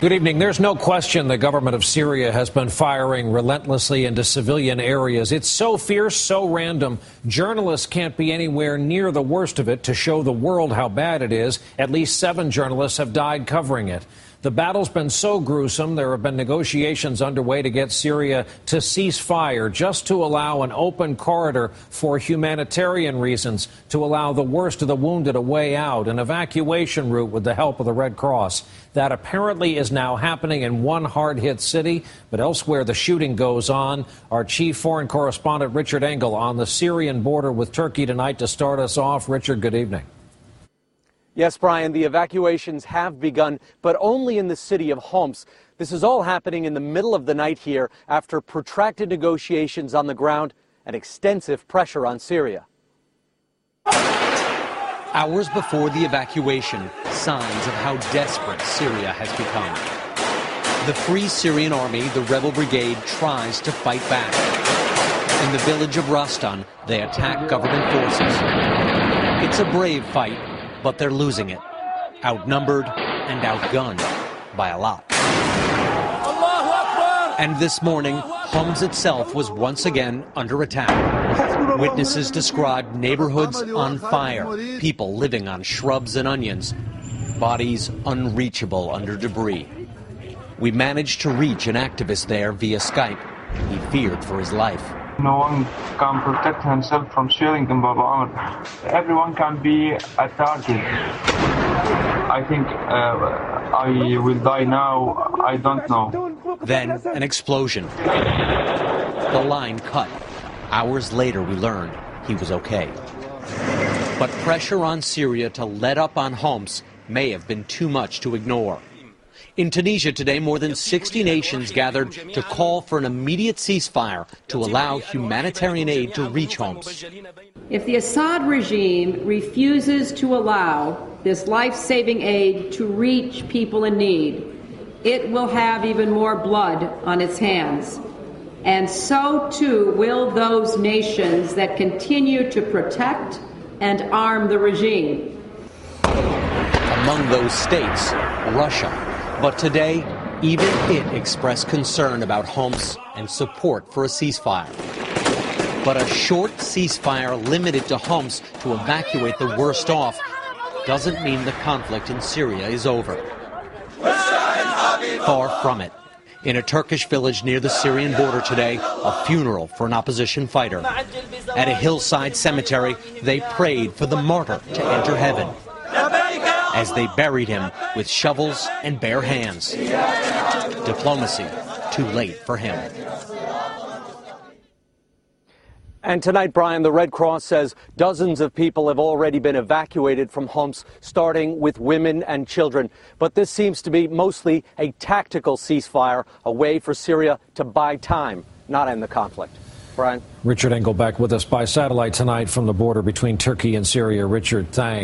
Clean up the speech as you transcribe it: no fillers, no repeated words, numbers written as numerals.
Good evening. There's no question the government of Syria has been firing relentlessly into civilian areas. It's so fierce, so random. Journalists can't be anywhere near the worst of it to show the world how bad it is. At least 7 journalists have died covering it. The battle's been so gruesome, there have been negotiations underway to get Syria to cease fire, just to allow an open corridor for humanitarian reasons, to allow the worst of the wounded a way out, an evacuation route with the help of the Red Cross. That apparently is now happening in one hard-hit city, but elsewhere the shooting goes on. Our chief foreign correspondent, Richard Engel, on the Syrian border with Turkey tonight to start us off. Richard, good evening. Yes, Brian, the evacuations have begun, but only in the city of Homs. This is all happening in the middle of the night here after protracted negotiations on the ground and extensive pressure on Syria. Hours before the evacuation, signs of how desperate Syria has become. The Free Syrian Army, the rebel brigade, tries to fight back. In the village of Rastan, they attack government forces. It's a brave fight, but they're losing it, outnumbered and outgunned by a lot. And this morning, Homs itself was once again under attack. Witnesses described neighborhoods on fire, people living on shrubs and onions, bodies unreachable under debris. We managed to reach an activist there via Skype. He feared for his life. No one can protect himself from shelling in Baba Amro. Everyone can be a target. I think I will die now. I don't know. Then an explosion. The line cut. Hours later, we learned he was okay. But pressure on Syria to let up on Homs may have been too much to ignore. In Tunisia today, more than 60 nations gathered to call for an immediate ceasefire to allow humanitarian aid to reach Homs. If the Assad regime refuses to allow this life-saving aid to reach people in need, it will have even more blood on its hands. And so too will those nations that continue to protect and arm the regime. Among those states, Russia. But today, even it expressed concern about Homs and support for a ceasefire. But a short ceasefire limited to Homs to evacuate the worst off doesn't mean the conflict in Syria is over. Far from it. In a Turkish village near the Syrian border today, a funeral for an opposition fighter. At a hillside cemetery, they prayed for the martyr to enter heaven, as they buried him with shovels and bare hands. Diplomacy, too late for him. And tonight, Brian, the Red Cross says dozens of people have already been evacuated from Homs, starting with women and children. But this seems to be mostly a tactical ceasefire, a way for Syria to buy time, not end the conflict. Brian? Richard Engel back with us by satellite tonight from the border between Turkey and Syria. Richard, thanks.